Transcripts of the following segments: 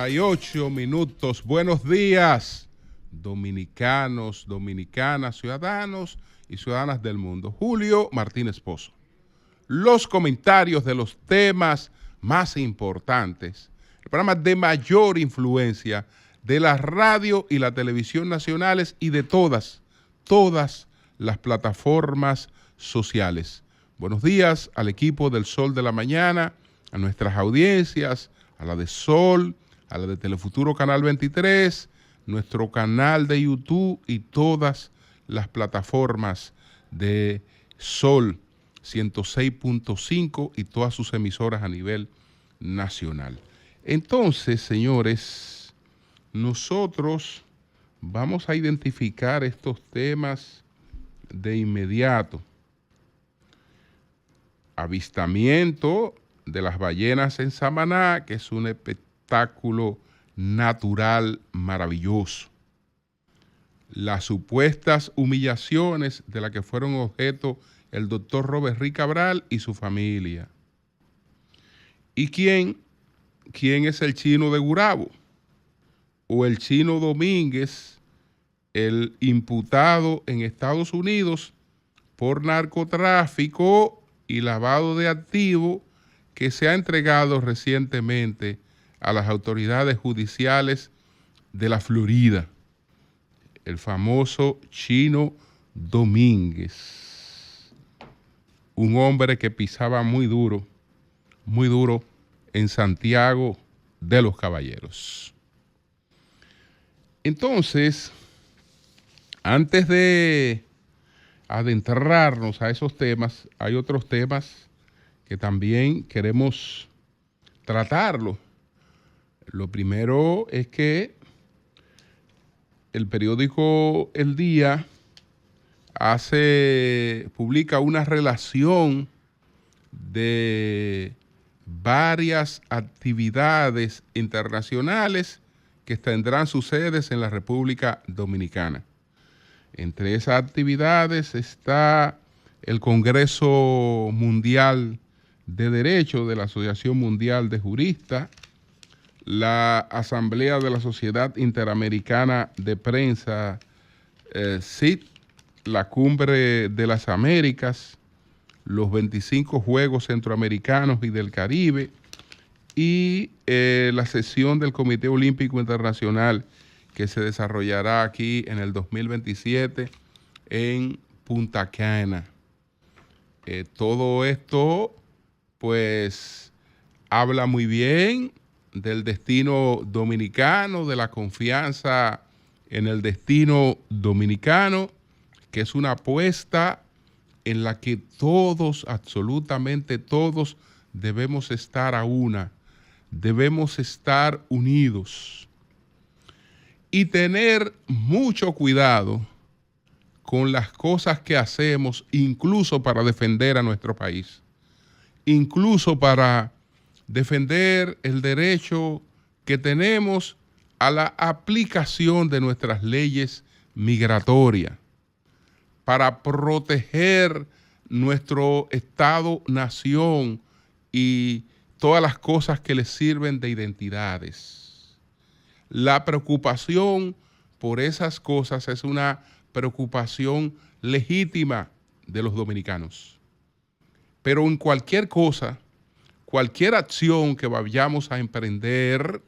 8:38. Buenos días, dominicanos, dominicanas, ciudadanos y ciudadanas del mundo. Julio Martínez Pozo. Los comentarios de los temas más importantes, el programa de mayor influencia de la radio y la televisión nacionales y de todas las plataformas sociales. Buenos días al equipo del Sol de la Mañana, a nuestras audiencias, a la de Sol, a la de Telefuturo Canal 23, nuestro canal de YouTube y todas las plataformas de Sol 106.5 y todas sus emisoras a nivel nacional. Entonces, señores, nosotros vamos a identificar estos temas de inmediato. Avistamiento de las ballenas en Samaná, que es un espectáculo natural maravilloso. Las supuestas humillaciones de las que fueron objeto el doctor Robert Rick Cabral y su familia. ¿Y quién es el Chino de Gurabo? O el Chino Domínguez, el imputado en Estados Unidos por narcotráfico y lavado de activos, que se ha entregado recientemente a las autoridades judiciales de la Florida, el famoso Chino Domínguez, un hombre que pisaba muy duro en Santiago de los Caballeros. Entonces, antes de adentrarnos a esos temas, hay otros temas que también queremos tratarlo. Lo primero es que el periódico El Día publica una relación de varias actividades internacionales que tendrán sus sedes en la República Dominicana. Entre esas actividades está el Congreso Mundial de Derecho de la Asociación Mundial de Juristas, la Asamblea de la Sociedad Interamericana de Prensa, SIT, la Cumbre de las Américas, los 25 Juegos Centroamericanos y del Caribe y la sesión del Comité Olímpico Internacional que se desarrollará aquí en el 2027 en Punta Cana. Todo esto pues habla muy bien del destino dominicano, de la confianza en el destino dominicano, que es una apuesta en la que todos, absolutamente todos, debemos estar a una, debemos estar unidos y tener mucho cuidado con las cosas que hacemos, incluso para defender a nuestro país, incluso para defender el derecho que tenemos a la aplicación de nuestras leyes migratorias, para proteger nuestro Estado-nación y todas las cosas que les sirven de identidades. La preocupación por esas cosas es una preocupación legítima de los dominicanos. Pero en cualquier cosa, cualquier acción que vayamos a emprender,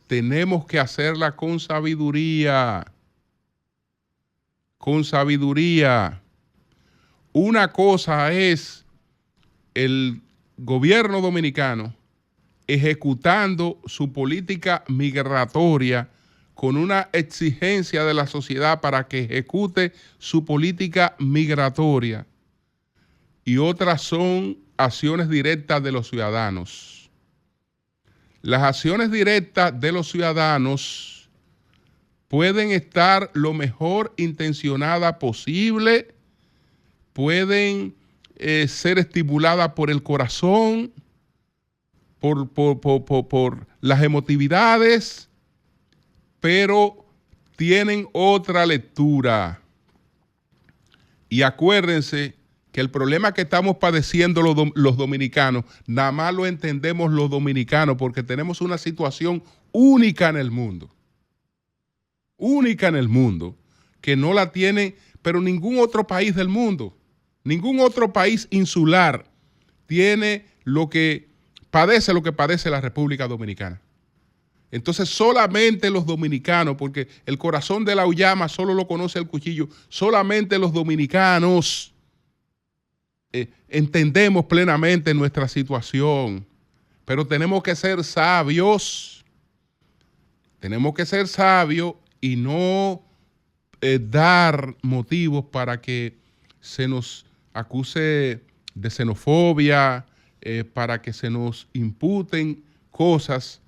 tenemos que hacerla con sabiduría. Con sabiduría. Una cosa es el gobierno dominicano ejecutando su política migratoria con una exigencia de la sociedad para que ejecute su política migratoria. Y otras son acciones directas de los ciudadanos. Las acciones directas de los ciudadanos pueden estar lo mejor intencionadas posible, pueden ser estimuladas por el corazón, por las emotividades, pero tienen otra lectura. Y acuérdense que el problema que estamos padeciendo los dominicanos, nada más lo entendemos los dominicanos porque tenemos una situación única en el mundo. Única en el mundo, que no la tiene, pero ningún otro país del mundo, ningún otro país insular tiene lo que padece la República Dominicana. Entonces solamente los dominicanos, porque el corazón de la uyama solo lo conoce el cuchillo, solamente los dominicanos entendemos plenamente nuestra situación, pero tenemos que ser sabios. Tenemos que ser sabios y no dar motivos para que se nos acuse de xenofobia, para que se nos imputen cosas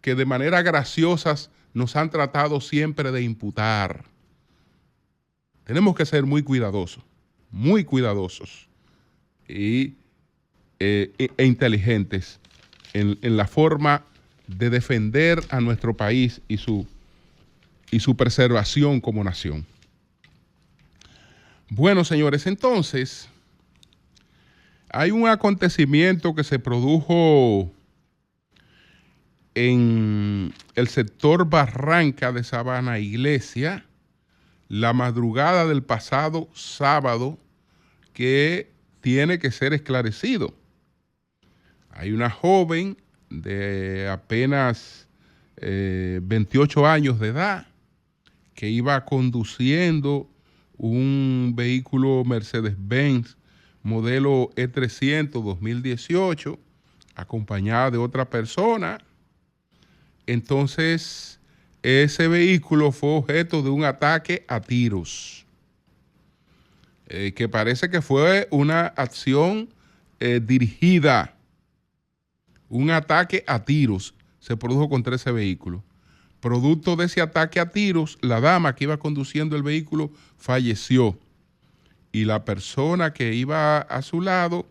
que de manera graciosas nos han tratado siempre de imputar. Tenemos que ser muy cuidadosos e inteligentes en la forma de defender a nuestro país y su preservación como nación. Bueno, señores, entonces hay un acontecimiento que se produjo en el sector Barranca de Sabana Iglesia la madrugada del pasado sábado que tiene que ser esclarecido. Hay una joven de apenas 28 años de edad que iba conduciendo un vehículo Mercedes-Benz modelo E300 2018 acompañada de otra persona. Entonces ese vehículo fue objeto de un ataque a tiros, que parece que fue una acción dirigida. Un ataque a tiros se produjo contra ese vehículo. Producto de ese ataque a tiros, la dama que iba conduciendo el vehículo falleció y la persona que iba a su lado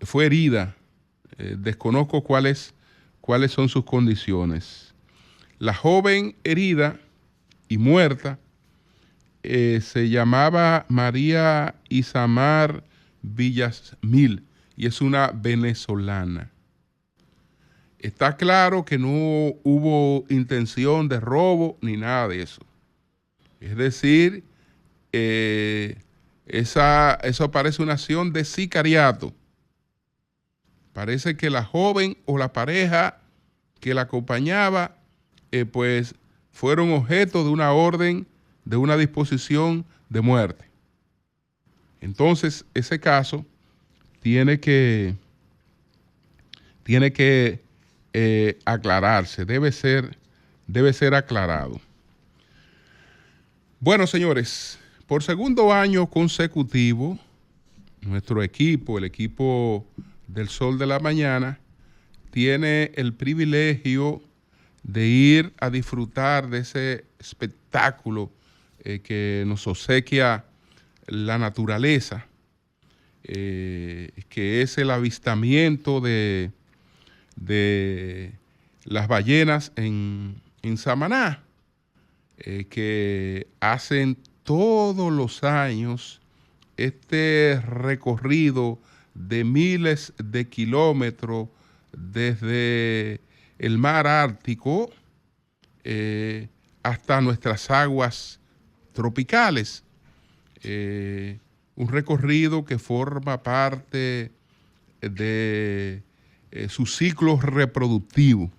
fue herida. Desconozco cuáles son sus condiciones. La joven herida y muerta se llamaba María Isamar Villasmil y es una venezolana. Está claro que no hubo intención de robo ni nada de eso. Es decir, eso parece una acción de sicariato. Parece que la joven o la pareja que la acompañaba, pues fueron objeto de una orden, de una disposición de muerte. Entonces, ese caso tiene que aclararse, debe ser aclarado. Bueno, señores, por segundo año consecutivo, nuestro equipo, el equipo del Sol de la Mañana, tiene el privilegio de ir a disfrutar de ese espectáculo que nos obsequia la naturaleza, que es el avistamiento de las ballenas en Samaná, que hacen todos los años este recorrido de miles de kilómetros desde el mar Ártico hasta nuestras aguas tropicales. Un recorrido que forma parte de su ciclo reproductivo,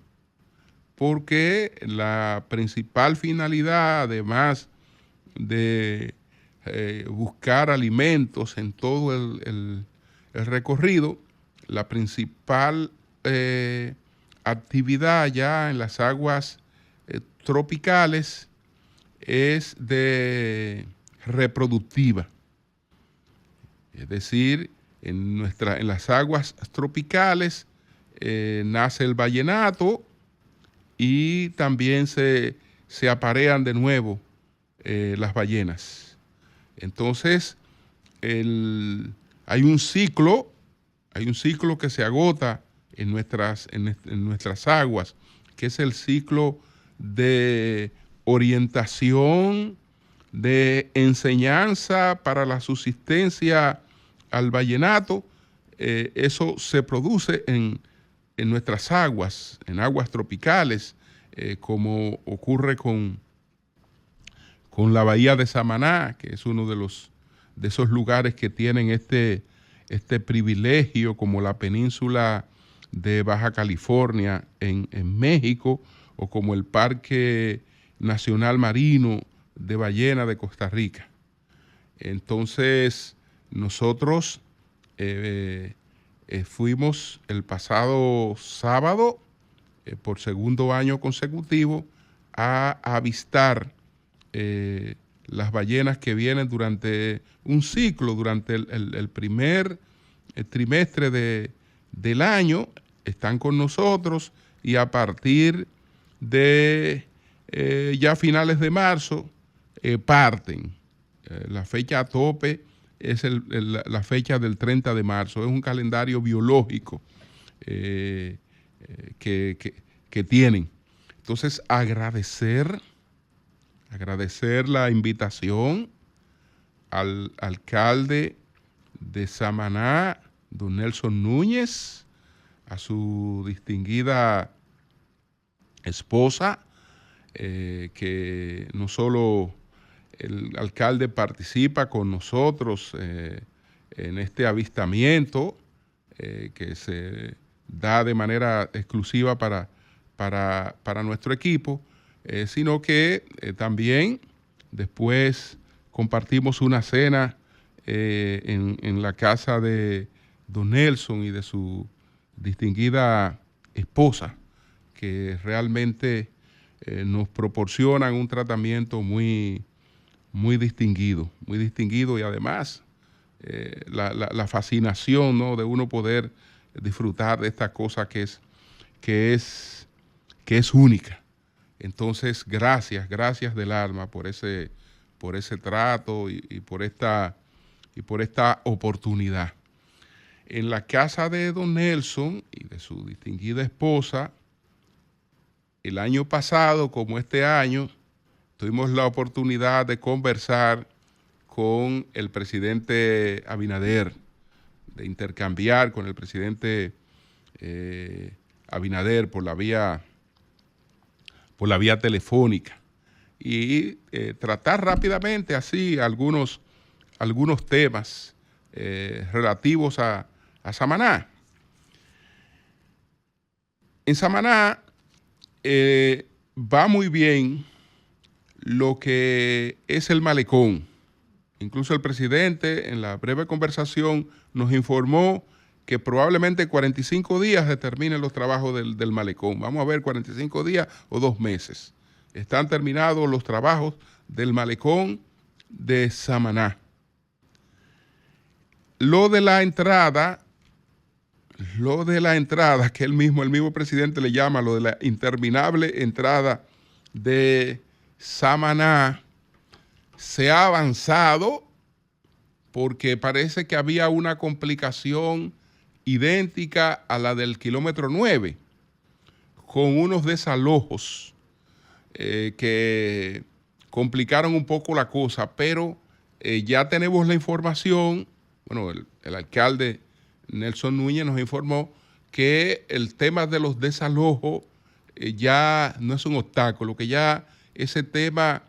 porque la principal finalidad, además de buscar alimentos en todo el recorrido, la principal actividad ya en las aguas tropicales es de reproductiva. Es decir, en las aguas tropicales nace el vallenato y también se aparean de nuevo las ballenas. Entonces, hay un ciclo que se agota en nuestras aguas, que es el ciclo de orientación, de enseñanza para la subsistencia al vallenato, eso se produce en nuestras aguas, en aguas tropicales, como ocurre con la bahía de Samaná, que es uno de esos lugares que tienen este privilegio, como la península de Baja California en México, o como el Parque Nacional Marino de Ballena de Costa Rica. Entonces, nosotros fuimos el pasado sábado, por segundo año consecutivo, a avistar las ballenas que vienen durante un ciclo, durante el primer trimestre del año, están con nosotros, y a partir de ya finales de marzo parten. La fecha a tope es la fecha del 30 de marzo. Es un calendario biológico que tienen. Entonces, agradecer la invitación al alcalde de Samaná, don Nelson Núñez, a su distinguida esposa, que no solo el alcalde participa con nosotros en este avistamiento que se da de manera exclusiva para nuestro equipo, sino que también después compartimos una cena en la casa de don Nelson y de su distinguida esposa, que realmente nos proporcionan un tratamiento muy distinguido, y además la fascinación, ¿no?, de uno poder disfrutar de esta cosa que es única. Entonces, gracias del alma por ese trato y por esta oportunidad. En la casa de don Nelson y de su distinguida esposa, el año pasado, como este año, tuvimos la oportunidad de conversar con el presidente Abinader, de intercambiar con el presidente Abinader por la vía telefónica, y tratar rápidamente así algunos temas relativos a Samaná. En Samaná va muy bien lo que es el malecón. Incluso el presidente, en la breve conversación, nos informó que probablemente 45 días determinen los trabajos del malecón. Vamos a ver, 45 días o 2 meses. Están terminados los trabajos del malecón de Samaná. Lo de la entrada, que el mismo presidente le llama lo de la interminable entrada de Samaná, se ha avanzado porque parece que había una complicación idéntica a la del kilómetro 9, con unos desalojos que complicaron un poco la cosa, pero ya tenemos la información. Bueno, el alcalde Nelson Núñez nos informó que el tema de los desalojos ya no es un obstáculo, que ya ese tema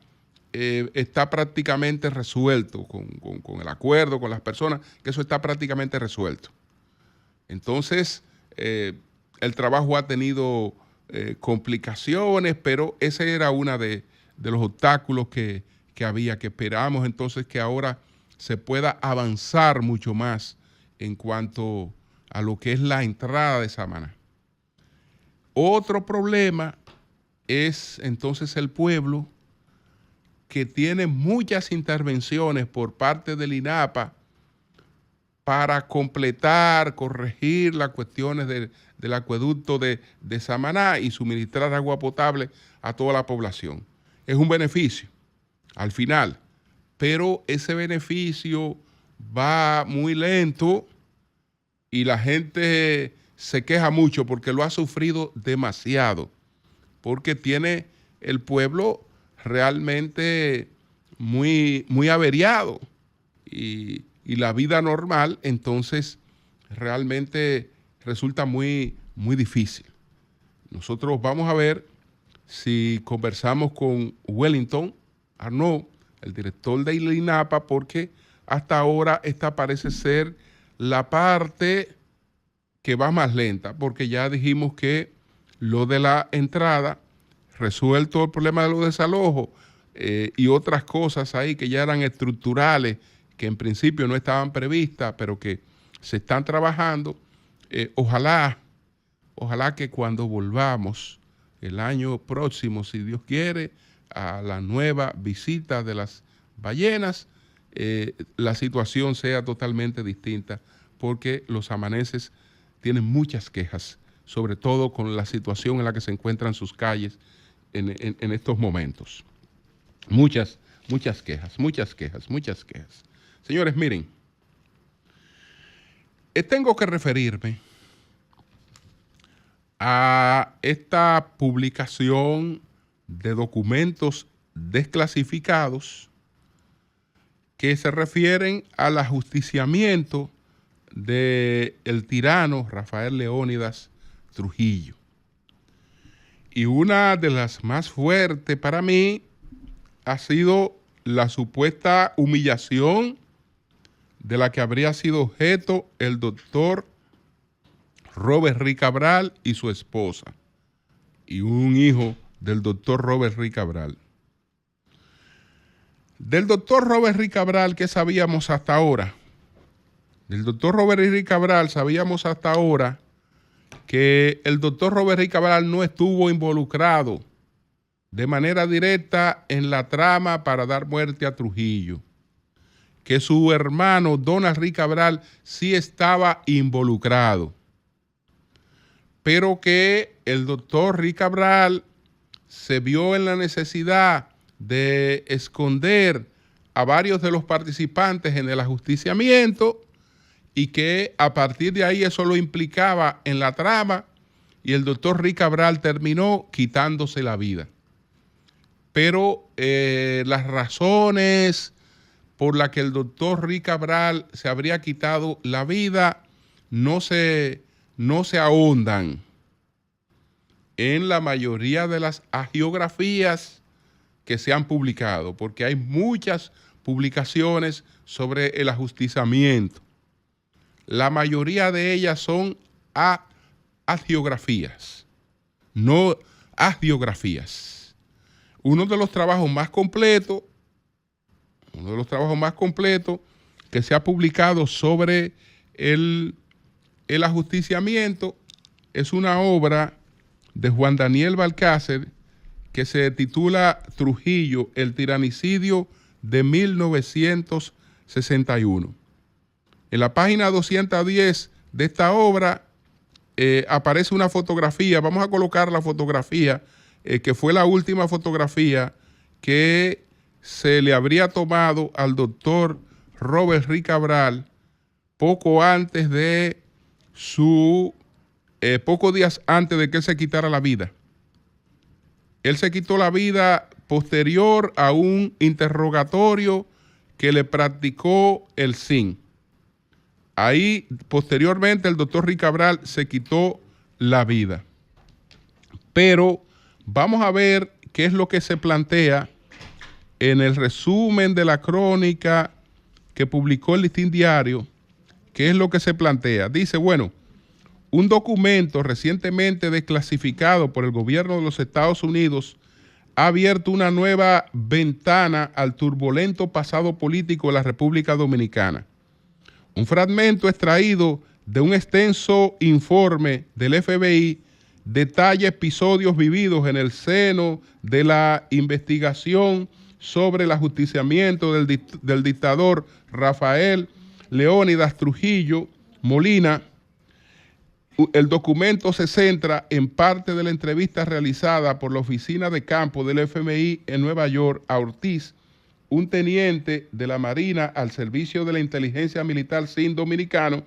está prácticamente resuelto con el acuerdo con las personas, que eso está prácticamente resuelto. Entonces, el trabajo ha tenido complicaciones, pero ese era uno de los obstáculos que había, que esperamos entonces que ahora se pueda avanzar mucho más en cuanto a lo que es la entrada de Samaná. Otro problema es entonces el pueblo, que tiene muchas intervenciones por parte del INAPA para completar, corregir las cuestiones del acueducto de Samaná y suministrar agua potable a toda la población. Es un beneficio al final, pero ese beneficio va muy lento y la gente se queja mucho porque lo ha sufrido demasiado, porque tiene el pueblo realmente muy averiado y la vida normal, entonces realmente resulta muy difícil. Nosotros vamos a ver si conversamos con Wellington Arnaud, el director de INAPA, porque hasta ahora esta parece ser la parte que va más lenta, porque ya dijimos que lo de la entrada, resuelto el problema de los desalojos y otras cosas ahí que ya eran estructurales, que en principio no estaban previstas, pero que se están trabajando. Ojalá que cuando volvamos el año próximo, si Dios quiere, a la nueva visita de las ballenas, la situación sea totalmente distinta, porque los samaneses tienen muchas quejas, sobre todo con la situación en la que se encuentran sus calles en estos momentos. Muchas quejas. Señores, miren, tengo que referirme a esta publicación de documentos desclasificados que se refieren al ajusticiamiento del tirano Rafael Leónidas Trujillo. Y una de las más fuertes para mí ha sido la supuesta humillación de la que habría sido objeto el doctor Robert Rick Cabral y su esposa, y un hijo del doctor Robert Rick Cabral. Del doctor Robert Rick Cabral, ¿qué sabíamos hasta ahora? Del doctor Robert Rick Cabral sabíamos hasta ahora que el doctor Robert Rick Cabral no estuvo involucrado de manera directa en la trama para dar muerte a Trujillo, que su hermano Donald Rick Cabral sí estaba involucrado, pero que el doctor Rick Cabral se vio en la necesidad de esconder a varios de los participantes en el ajusticiamiento y que a partir de ahí eso lo implicaba en la trama, y el doctor Rick Cabral terminó quitándose la vida. Pero las razones por las que el doctor Rick Cabral se habría quitado la vida no se ahondan en la mayoría de las hagiografías que se han publicado, porque hay muchas publicaciones sobre el ajusticiamiento. La mayoría de ellas son hagiografías, no hagiografías. Uno de los trabajos más completos que se ha publicado sobre el ajusticiamiento es una obra de Juan Daniel Balcácer que se titula Trujillo, el tiranicidio de 1961. En la página 210 de esta obra aparece una fotografía. Vamos a colocar la fotografía, que fue la última fotografía que se le habría tomado al doctor Robert Rick Cabral pocos días antes de que él se quitara la vida. Él se quitó la vida posterior a un interrogatorio que le practicó el CIN. Ahí, posteriormente, el doctor Rick Cabral se quitó la vida. Pero vamos a ver qué es lo que se plantea en el resumen de la crónica que publicó el Listín Diario. ¿Qué es lo que se plantea? Dice, bueno, un documento recientemente desclasificado por el gobierno de los Estados Unidos ha abierto una nueva ventana al turbulento pasado político de la República Dominicana. Un fragmento extraído de un extenso informe del FBI detalla episodios vividos en el seno de la investigación sobre el ajusticiamiento del dictador Rafael Leónidas Trujillo Molina. El documento se centra en parte de la entrevista realizada por la oficina de campo del FBI en Nueva York a Ortiz, un teniente de la Marina al servicio de la inteligencia militar SIN dominicano,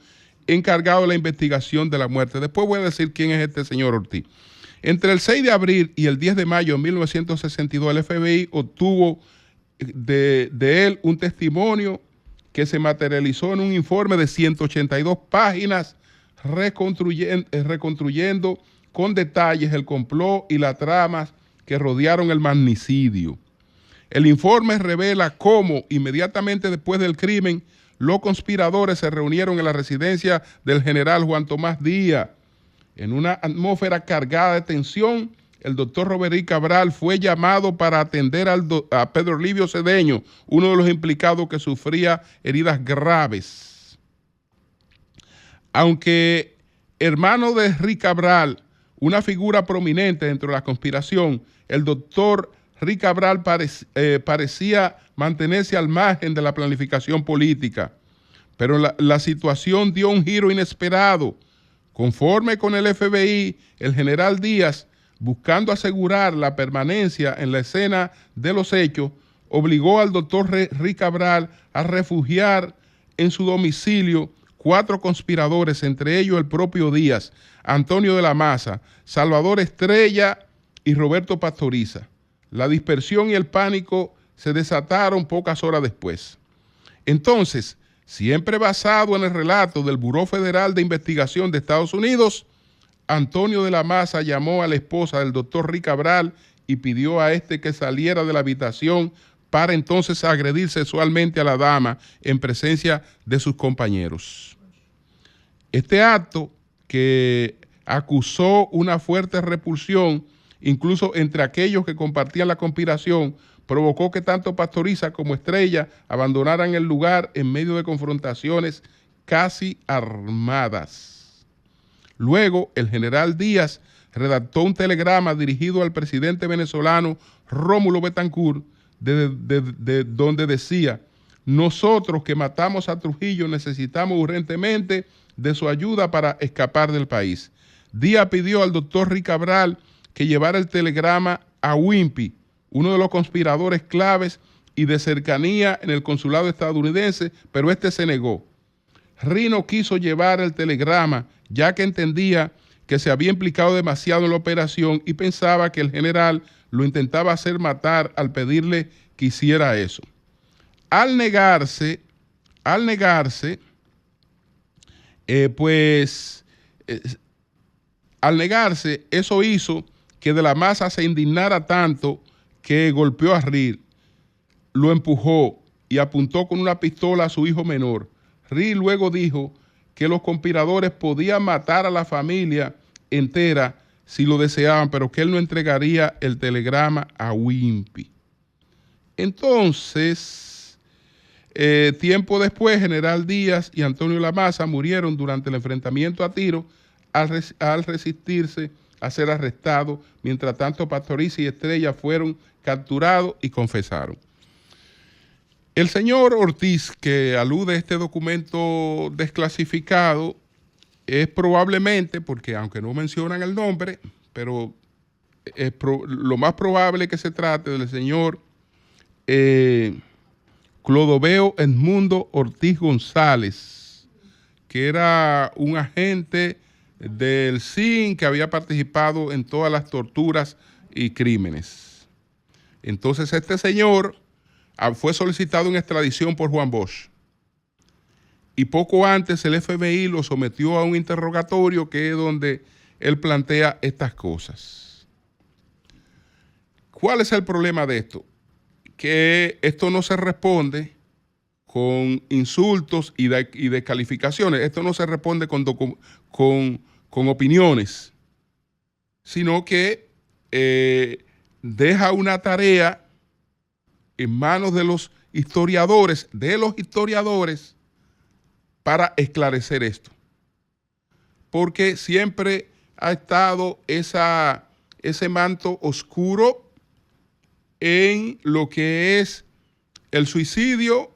encargado de la investigación de la muerte. Después voy a decir quién es este señor Ortiz. Entre el 6 de abril y el 10 de mayo de 1962, el FBI obtuvo de él un testimonio que se materializó en un informe de 182 páginas reconstruyendo con detalles el complot y las tramas que rodearon el magnicidio. El informe revela cómo inmediatamente después del crimen los conspiradores se reunieron en la residencia del general Juan Tomás Díaz. En una atmósfera cargada de tensión, el doctor Robery Cabral fue llamado para atender a Pedro Livio Cedeño, uno de los implicados que sufría heridas graves. Aunque hermano de Rick Cabral, una figura prominente dentro de la conspiración, el doctor Rick Cabral parecía mantenerse al margen de la planificación política. Pero la situación dio un giro inesperado. Conforme con el FBI, el general Díaz, buscando asegurar la permanencia en la escena de los hechos, obligó al doctor Rick Cabral a refugiar en su domicilio 4 conspiradores, entre ellos el propio Díaz, Antonio de la Maza, Salvador Estrella y Roberto Pastoriza. La dispersión y el pánico se desataron pocas horas después. Entonces, siempre basado en el relato del Buró Federal de Investigación de Estados Unidos, Antonio de la Maza llamó a la esposa del doctor Rick Cabral y pidió a este que saliera de la habitación para entonces agredir sexualmente a la dama en presencia de sus compañeros. Este acto, que acusó una fuerte repulsión incluso entre aquellos que compartían la conspiración, provocó que tanto Pastoriza como Estrella abandonaran el lugar en medio de confrontaciones casi armadas. Luego, el general Díaz redactó un telegrama dirigido al presidente venezolano Rómulo Betancourt, donde decía: nosotros que matamos a Trujillo necesitamos urgentemente de su ayuda para escapar del país. Díaz pidió al doctor Rick Cabral que llevara el telegrama a Wimpy, uno de los conspiradores claves y de cercanía en el consulado estadounidense, pero este se negó. Rino quiso llevar el telegrama, ya que entendía que se había implicado demasiado en la operación y pensaba que el general lo intentaba hacer matar al pedirle que hiciera eso. Al negarse, eso hizo que de la Maza se indignara tanto que golpeó a Reed, lo empujó y apuntó con una pistola a su hijo menor. Reed luego dijo que los conspiradores podían matar a la familia entera si lo deseaban, pero que él no entregaría el telegrama a Wimpy. Entonces, tiempo después, General Díaz y Antonio de la Maza murieron durante el enfrentamiento a tiro al resistirse a ser arrestados. Mientras tanto, Pastoriza y Estrella fueron capturados y confesaron. El señor Ortiz, que alude a este documento desclasificado, es probablemente, porque aunque no mencionan el nombre, pero lo más probable que se trate del señor Clodoveo Edmundo Ortiz González, que era un agente del SIN que había participado en todas las torturas y crímenes. Entonces este señor fue solicitado en extradición por Juan Bosch y poco antes el FBI lo sometió a un interrogatorio, que es donde él plantea estas cosas. ¿Cuál es el problema de esto? Que esto no se responde con insultos y descalificaciones. Esto no se responde con opiniones, sino que deja una tarea en manos de los historiadores, para esclarecer esto. Porque siempre ha estado ese manto oscuro en lo que es el suicidio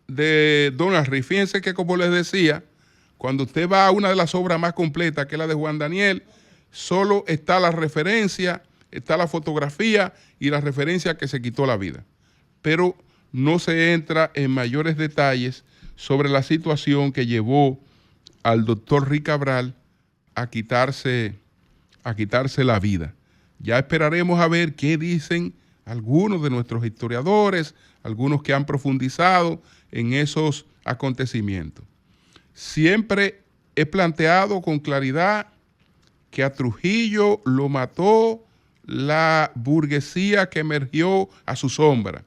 de Donald Reed. Fíjense que, como les decía, cuando usted va a una de las obras más completas, que es la de Juan Daniel, solo está la referencia, está la fotografía y la referencia que se quitó la vida. Pero no se entra en mayores detalles sobre la situación que llevó al doctor Rick Cabral a quitarse la vida. Ya esperaremos a ver qué dicen algunos de nuestros historiadores, algunos que han profundizado en esos acontecimientos. Siempre he planteado con claridad que a Trujillo lo mató la burguesía que emergió a su sombra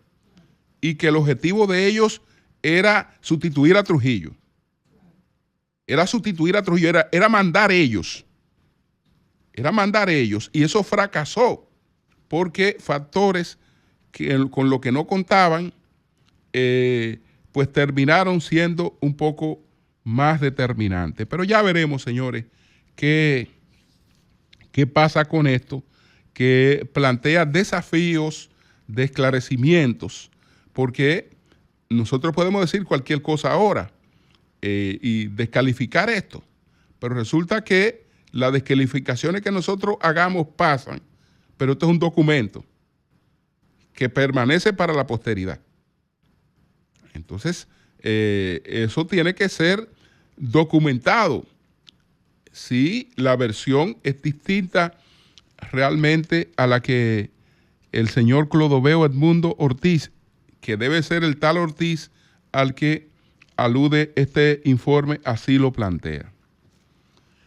y que el objetivo de ellos era sustituir a Trujillo. Era sustituir a Trujillo, era mandar ellos. Era mandar ellos, y eso fracasó porque factores con lo que no contaban, pues terminaron siendo un poco más determinantes. Pero ya veremos, señores, qué pasa con esto, que plantea desafíos de esclarecimientos, porque nosotros podemos decir cualquier cosa ahora y descalificar esto, pero resulta que las descalificaciones que nosotros hagamos pasan, pero esto es un documento que permanece para la posteridad. Entonces, eso tiene que ser documentado si la versión es distinta realmente a la que el señor Clodoveo Edmundo Ortiz, que debe ser el tal Ortiz al que alude este informe, así lo plantea.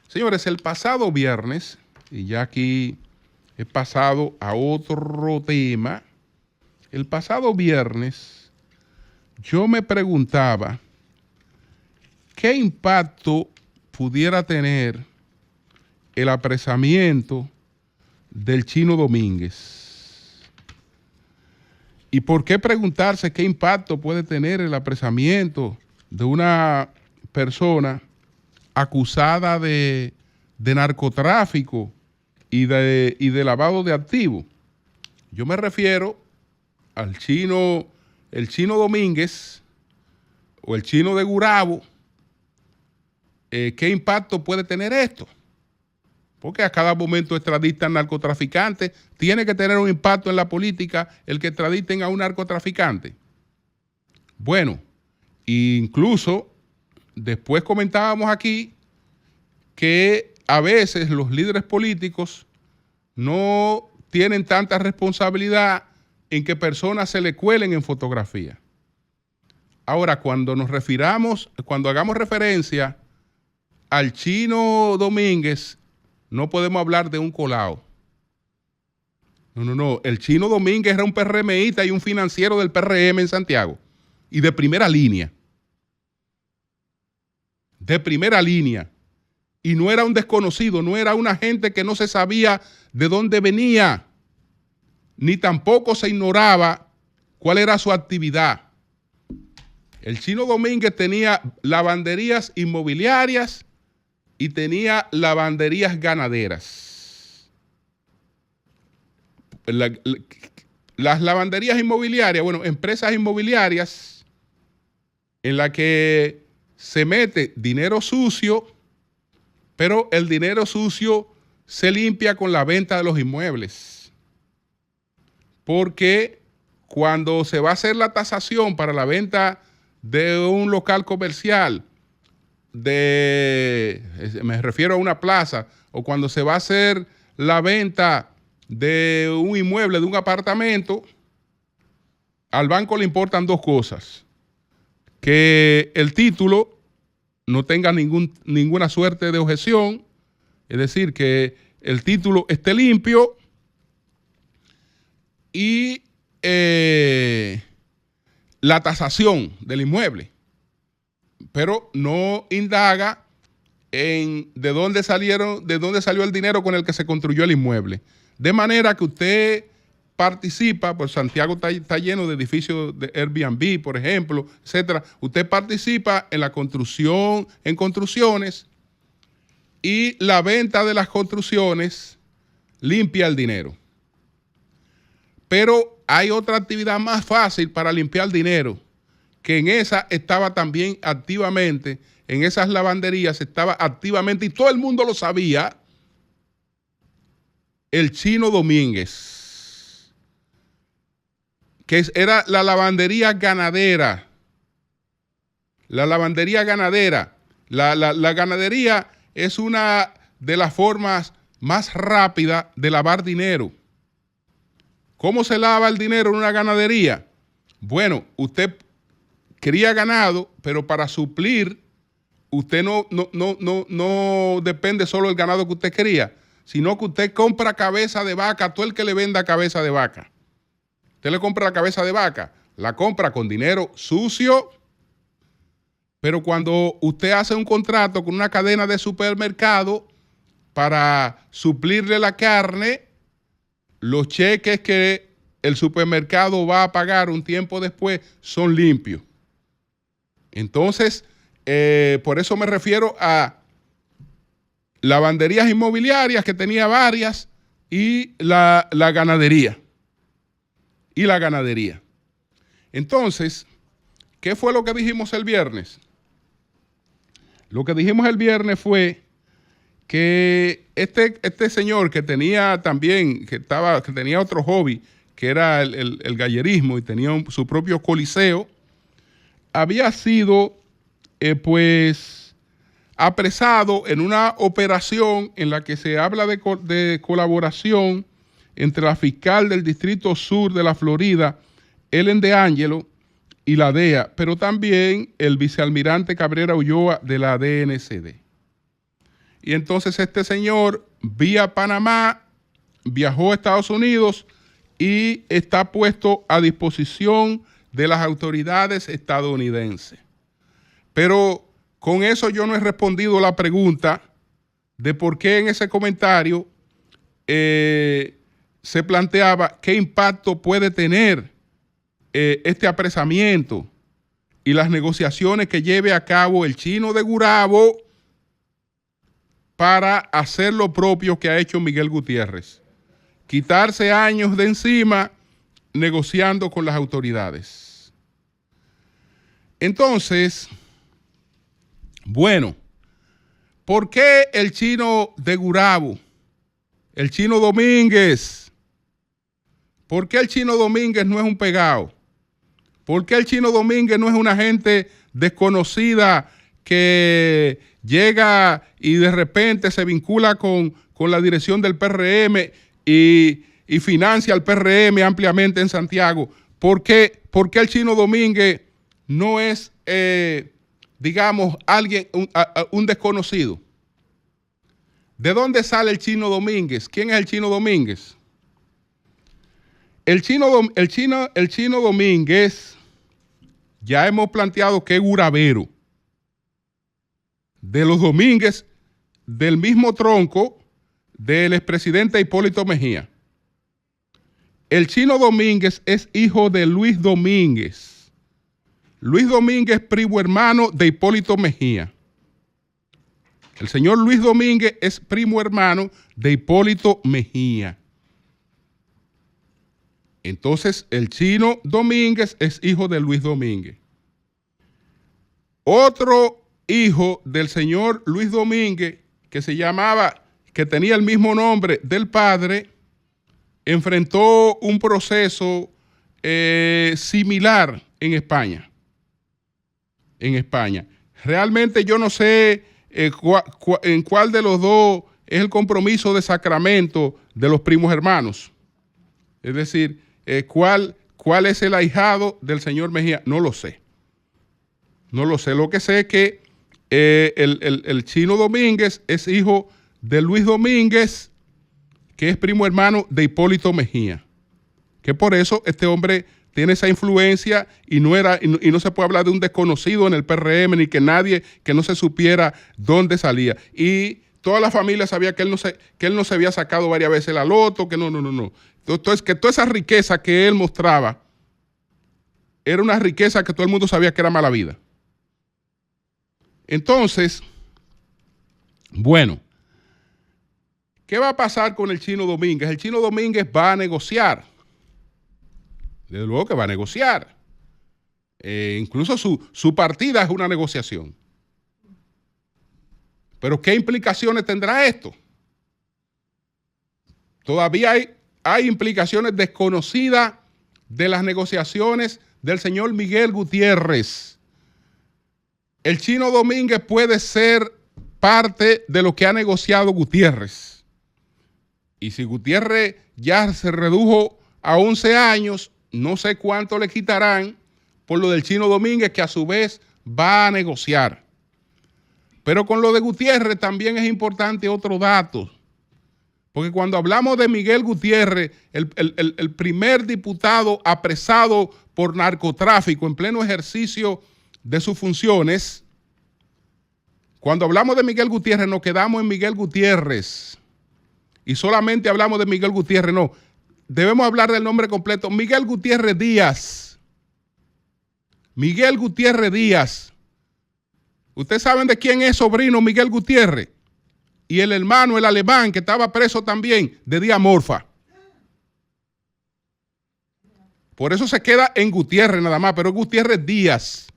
Señores, el pasado viernes, y ya aquí he pasado a otro tema, el pasado viernes yo me preguntaba qué impacto pudiera tener el apresamiento del Chino Domínguez. ¿Y por qué preguntarse qué impacto puede tener el apresamiento de una persona acusada de narcotráfico y de lavado de activos? Yo me refiero al chino, el Chino Domínguez o el Chino de Gurabo. ¿Qué impacto puede tener esto? Porque a cada momento extraditan narcotraficantes. Tiene que tener un impacto en la política el que extraditen a un narcotraficante. Bueno, incluso después comentábamos aquí que a veces los líderes políticos no tienen tanta responsabilidad en que personas se le cuelen en fotografía. Ahora, cuando hagamos referencia al Chino Domínguez, no podemos hablar de un colado. No. El Chino Domínguez era un PRMista y un financiero del PRM en Santiago. Y de primera línea. De primera línea. Y no era un desconocido, no era una gente que no se sabía de dónde venía, ni tampoco se ignoraba cuál era su actividad. El Chino Domínguez tenía lavanderías inmobiliarias y tenía lavanderías ganaderas. Las lavanderías inmobiliarias, bueno, empresas inmobiliarias en las que se mete dinero sucio, pero el dinero sucio se limpia con la venta de los inmuebles. Porque cuando se va a hacer la tasación para la venta de un local comercial, me refiero a una plaza, o cuando se va a hacer la venta de un inmueble, de un apartamento, al banco le importan dos cosas: que el título no tenga ninguna suerte de objeción, es decir, que el título esté limpio, y la tasación del inmueble, pero no indaga en de dónde salió el dinero con el que se construyó el inmueble. De manera que usted participa, pues Santiago está lleno de edificios de Airbnb, por ejemplo, etcétera. Usted participa en la construcción, en construcciones, y la venta de las construcciones limpia el dinero. Pero hay otra actividad más fácil para limpiar dinero, que en esa estaba también activamente, en esas lavanderías estaba activamente, y todo el mundo lo sabía, el Chino Domínguez, que era la lavandería ganadera. La lavandería ganadera. La ganadería es una de las formas más rápidas de lavar dinero. ¿Cómo se lava el dinero en una ganadería? Bueno, usted cría ganado, pero para suplir, usted no depende solo del ganado que usted cría, sino que usted compra cabeza de vaca a todo el que le venda cabeza de vaca. Usted le compra la cabeza de vaca, la compra con dinero sucio, pero cuando usted hace un contrato con una cadena de supermercado para suplirle la carne, los cheques que el supermercado va a pagar un tiempo después son limpios. Entonces, por eso me refiero a lavanderías inmobiliarias, que tenía varias, y la ganadería. Entonces, ¿qué fue lo que dijimos el viernes? Lo que dijimos el viernes fue que este señor que tenía también, que tenía otro hobby, que era el gallerismo, y tenía su propio coliseo, había sido pues apresado en una operación en la que se habla de colaboración entre la fiscal del Distrito Sur de la Florida, Ellen DeAngelo, y la DEA, pero también el vicealmirante Cabrera Ulloa de la DNCD. Y entonces este señor, vía Panamá, viajó a Estados Unidos y está puesto a disposición de las autoridades estadounidenses. Pero con eso yo no he respondido la pregunta de por qué en ese comentario se planteaba qué impacto puede tener este apresamiento y las negociaciones que lleve a cabo el chino de Gurabo para hacer lo propio que ha hecho Miguel Gutiérrez. Quitarse años de encima negociando con las autoridades. Entonces, bueno, ¿por qué el chino de Gurabo? El chino Domínguez. ¿Por qué el chino Domínguez no es un pegado? ¿Por qué el chino Domínguez no es una gente desconocida que llega y de repente se vincula con la dirección del PRM y financia al PRM ampliamente en Santiago? ¿Por qué el chino Domínguez no es, digamos, alguien, un desconocido? ¿De dónde sale el chino Domínguez? ¿Quién es el chino Domínguez? El chino Domínguez, ya hemos planteado que es gurabero. De los Domínguez, del mismo tronco del expresidente Hipólito Mejía. El chino Domínguez es hijo de Luis Domínguez. Luis Domínguez, primo hermano de Hipólito Mejía. El señor Luis Domínguez es primo hermano de Hipólito Mejía. Entonces, el chino Domínguez es hijo de Luis Domínguez. Otro hijo del señor Luis Domínguez, que tenía el mismo nombre del padre, enfrentó un proceso similar en España. Realmente yo no sé en cuál de los dos es el compromiso de sacramento de los primos hermanos. Es decir, ¿cuál es el ahijado del señor Mejía? No lo sé. Lo que sé es que el chino Domínguez es hijo de Luis Domínguez, que es primo hermano de Hipólito Mejía. Que por eso este hombre tiene esa influencia y no se puede hablar de un desconocido en el PRM, ni que nadie que no se supiera dónde salía. Y toda la familia sabía que él no se había sacado varias veces la loto, que no. Entonces, que toda esa riqueza que él mostraba era una riqueza que todo el mundo sabía que era mala vida. Entonces, bueno, ¿qué va a pasar con el chino Domínguez? El chino Domínguez va a negociar. Desde luego que va a negociar. Incluso su partida es una negociación. Pero ¿qué implicaciones tendrá esto? Todavía hay implicaciones desconocidas de las negociaciones del señor Miguel Gutiérrez. El chino Domínguez puede ser parte de lo que ha negociado Gutiérrez. Y si Gutiérrez ya se redujo a 11 años, no sé cuánto le quitarán por lo del Chino Domínguez, que a su vez va a negociar. Pero con lo de Gutiérrez también es importante otro dato, porque cuando hablamos de Miguel Gutiérrez, el primer diputado apresado por narcotráfico en pleno ejercicio de sus funciones, cuando hablamos de Miguel Gutiérrez nos quedamos en Miguel Gutiérrez y solamente hablamos de Miguel Gutiérrez, no, debemos hablar del nombre completo, Miguel Gutiérrez Díaz. Miguel Gutiérrez Díaz. ¿Ustedes saben de quién es sobrino Miguel Gutiérrez? Y el hermano, el alemán, que estaba preso también, de Díaz Morfa. Por eso se queda en Gutiérrez nada más, pero es Gutiérrez Díaz.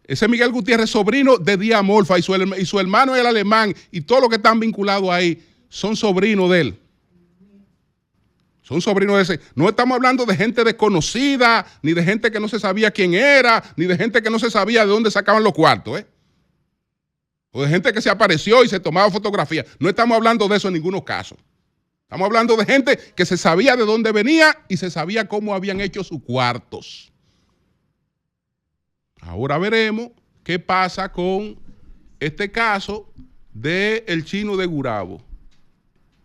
Ese Miguel Gutiérrez, sobrino de Díaz Morfa, y su hermano, el alemán, y todos los que están vinculados ahí, son sobrinos de él. Son sobrinos de ese. No estamos hablando de gente desconocida, ni de gente que no se sabía quién era, ni de gente que no se sabía de dónde sacaban los cuartos, o de gente que se apareció y se tomaba fotografías. No estamos hablando de eso en ninguno caso. Estamos hablando de gente que se sabía de dónde venía y se sabía cómo habían hecho sus cuartos. Ahora veremos qué pasa con este caso del Chino de Gurabo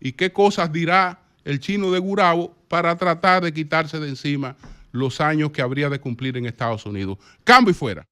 y qué cosas dirá el Chino de Gurabo para tratar de quitarse de encima los años que habría de cumplir en Estados Unidos. Cambio y fuera.